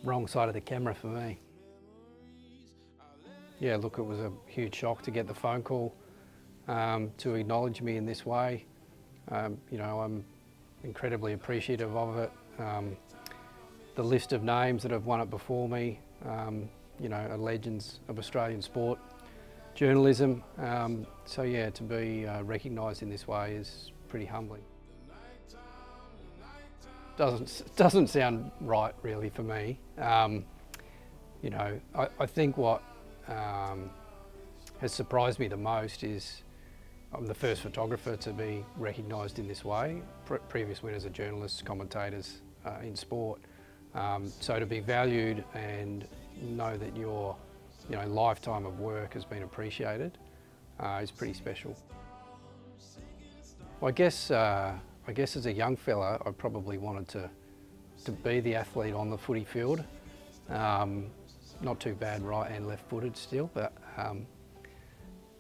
wrong side of the camera for me. Yeah, look, it was a huge shock to get the phone call to acknowledge me in this way. You know, I'm incredibly appreciative of it. The list of names that have won it before me, you know, are legends of Australian sport journalism. So yeah, to be recognised in this way is pretty humbling. Doesn't sound right really for me. You know, I think what has surprised me the most is I'm the first photographer to be recognised in this way. Previous winners are journalists, commentators in sport. So to be valued and know that your lifetime of work has been appreciated is pretty special. Well, I guess as a young fella, I probably wanted to be the athlete on the footy field. Not too bad right and left footed still, but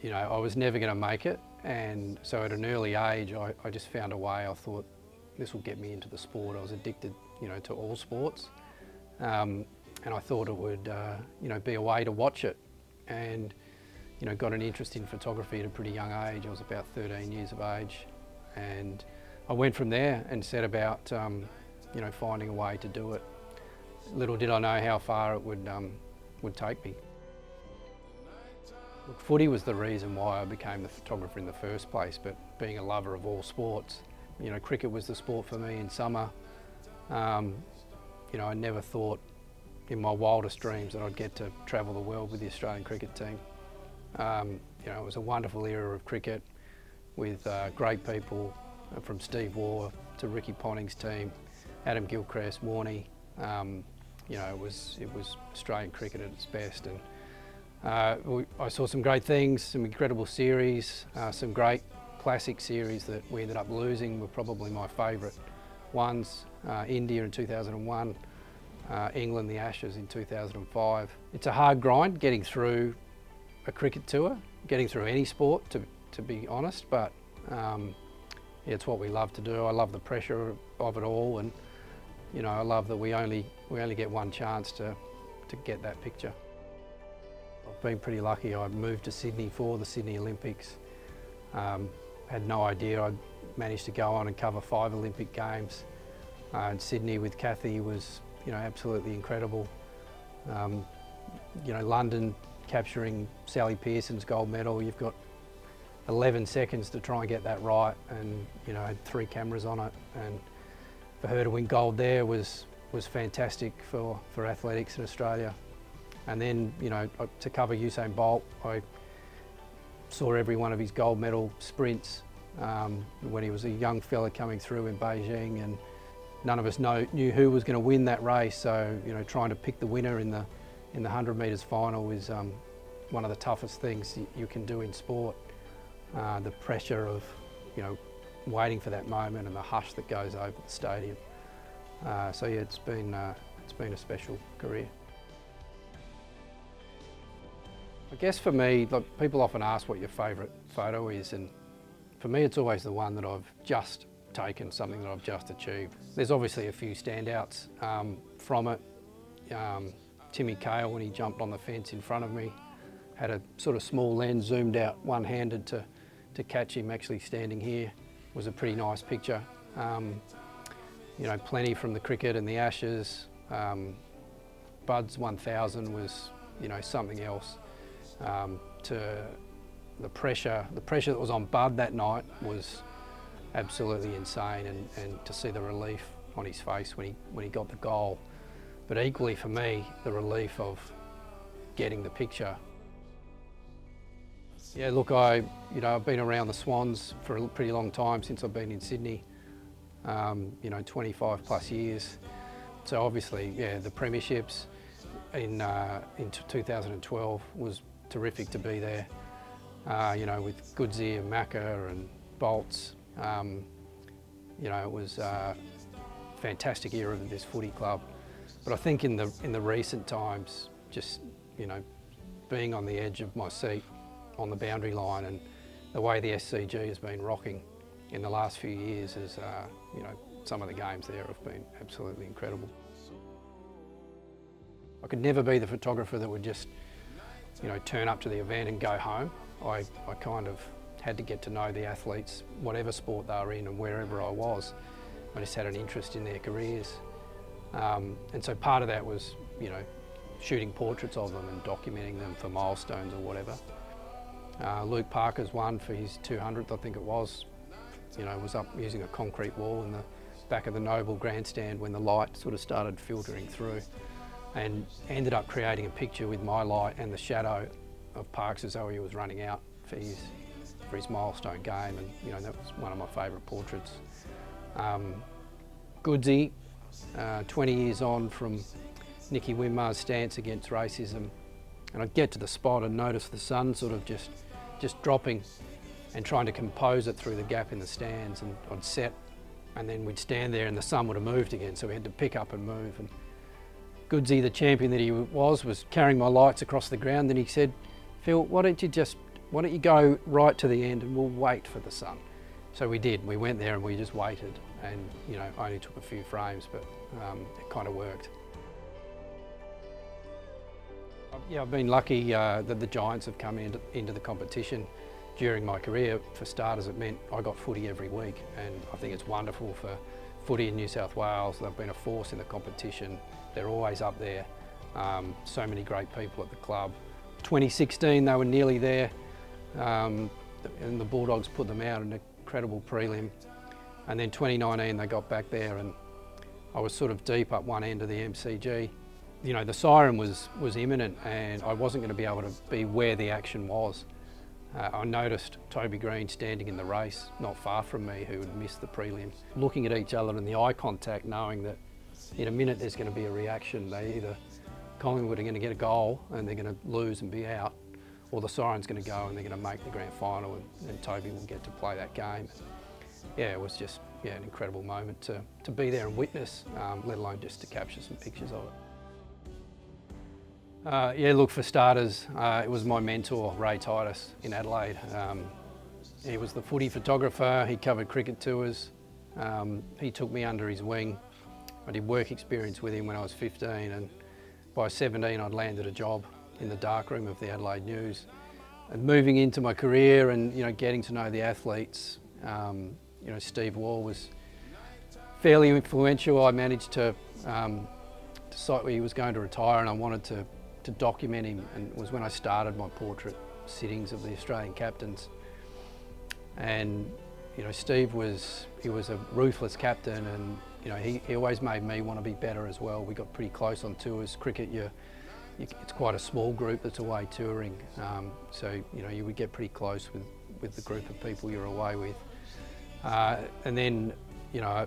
you know, I was never going to make it. And so at an early age, I just found a way. I thought this will get me into the sport. I was addicted, you know, to all sports. And I thought it would, you know, be a way to watch it. And, you know, got an interest in photography at a pretty young age. I was about 13 years of age. And I went from there and set about, you know, finding a way to do it. Little did I know how far it would take me. Look, footy was the reason why I became the photographer in the first place, but being a lover of all sports, you know, cricket was the sport for me in summer. You know, I never thought in my wildest dreams that I'd get to travel the world with the Australian cricket team. You know, it was a wonderful era of cricket with great people, from Steve Waugh to Ricky Ponting's team, Adam Gilchrist, Warney. You know, it was Australian cricket at its best, and I saw some great things, some incredible series, some great classic series that we ended up losing were probably my favourite ones. India in 2001, England the Ashes in 2005. It's a hard grind getting through a cricket tour, getting through any sport to be honest, but yeah, it's what we love to do. I love the pressure of it all, and you know, I love that we only get one chance to get that picture. I've been pretty lucky. I moved to Sydney for the Sydney Olympics. Had no idea I'd managed to go on and cover 5 Olympic Games. And Sydney with Kathy was, you know, absolutely incredible. You know, London capturing Sally Pearson's gold medal. You've got 11 seconds to try and get that right, and you know, had 3 cameras on it. And for her to win gold there was fantastic for athletics in Australia. And then, you know, to cover Usain Bolt, I saw every one of his gold medal sprints when he was a young fella coming through in Beijing, and none of us knew who was going to win that race. So, you know, trying to pick the winner in the 100 metres final is one of the toughest things you can do in sport. The pressure of, you know, waiting for that moment and the hush that goes over the stadium. So yeah, it's been a special career. I guess for me, like, people often ask what your favourite photo is, and for me it's always the one that I've just taken, something that I've just achieved. There's obviously a few standouts from it. Timmy Cahill, when he jumped on the fence in front of me, had a sort of small lens zoomed out one-handed to catch him actually standing here. It was a pretty nice picture. You know, plenty from the cricket and the Ashes. Bud's 1000 was, you know, something else. To the pressure that was on Bud that night was absolutely insane, and to see the relief on his face when he got the goal. But equally for me, the relief of getting the picture. Yeah, look, I've been around the Swans for a pretty long time since I've been in Sydney. You know, 25 plus years. So obviously, yeah, the premierships in 2012 was terrific to be there. You know, with Goodsey and Macca and Bolts. You know, it was a fantastic era of this footy club. But I think in the recent times, just, you know, being on the edge of my seat on the boundary line, and the way the SCG has been rocking in the last few years is, you know, some of the games there have been absolutely incredible. I could never be the photographer that would just, turn up to the event and go home. I kind of had to get to know the athletes, whatever sport they were in and wherever I was. I just had an interest in their careers. And so part of that was, shooting portraits of them and documenting them for milestones or whatever. Luke Parker's one for his 200th, I think it was up using a concrete wall in the back of the Noble grandstand when the light sort of started filtering through, and ended up creating a picture with my light and the shadow of Parks as though he was running out for his milestone game, and that was one of my favourite portraits. Goodsy, 20 years on from Nicky Winmar's stance against racism, and I'd get to the spot and notice the sun sort of just dropping and trying to compose it through the gap in the stands, and I'd set, and then we'd stand there and the sun would have moved again, so we had to pick up and move. And Goodsy, the champion that he was carrying my lights across the ground, and he said, "Phil, why don't you go right to the end and we'll wait for the sun." So we did. We went there and we just waited, and only took a few frames, but it kind of worked. Yeah, I've been lucky that the Giants have come into the competition during my career. For starters, it meant I got footy every week, and I think it's wonderful for footy in New South Wales. They've been a force in the competition. They're always up there. So many great people at the club. 2016, they were nearly there, and the Bulldogs put them out in an incredible prelim. And then 2019, they got back there, and I was sort of deep up one end of the MCG. The siren was imminent, and I wasn't going to be able to be where the action was. I noticed Toby Green standing in the race not far from me, who had missed the prelim, looking at each other and the eye contact, knowing that in a minute there's going to be a reaction. Collingwood are going to get a goal and they're going to lose and be out, or the siren's going to go and they're going to make the grand final, and Toby will get to play that game. Yeah, it was just an incredible moment to be there and witness, let alone just to capture some pictures of it. Look, for starters, it was my mentor, Ray Titus, in Adelaide. He was the footy photographer. He covered cricket tours. He took me under his wing. I did work experience with him when I was 15, and by 17 I'd landed a job in the darkroom of the Adelaide News. And moving into my career and getting to know the athletes, Steve Wall was fairly influential. I managed to decide he was going to retire, and I wanted to document him, and it was when I started my portrait sittings of the Australian captains. And Steve was a ruthless captain, and he always made me want to be better as well. We got pretty close on tours. Cricket, it's quite a small group that's away touring, so you would get pretty close with the group of people you're away with. And then I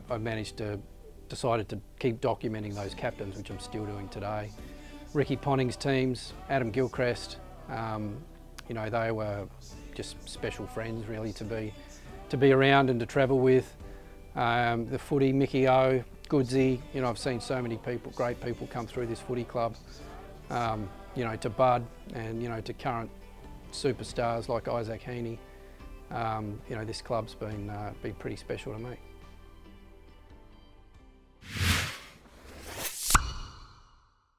decided to keep documenting those captains, which I'm still doing today. Ricky Ponning's teams, Adam Gilchrist, they were just special friends really to be around and to travel with. The footy, Mickey O, Goodsy, I've seen so many great people come through this footy club, to Bud and to current superstars like Isaac Heaney. This club's been pretty special to me.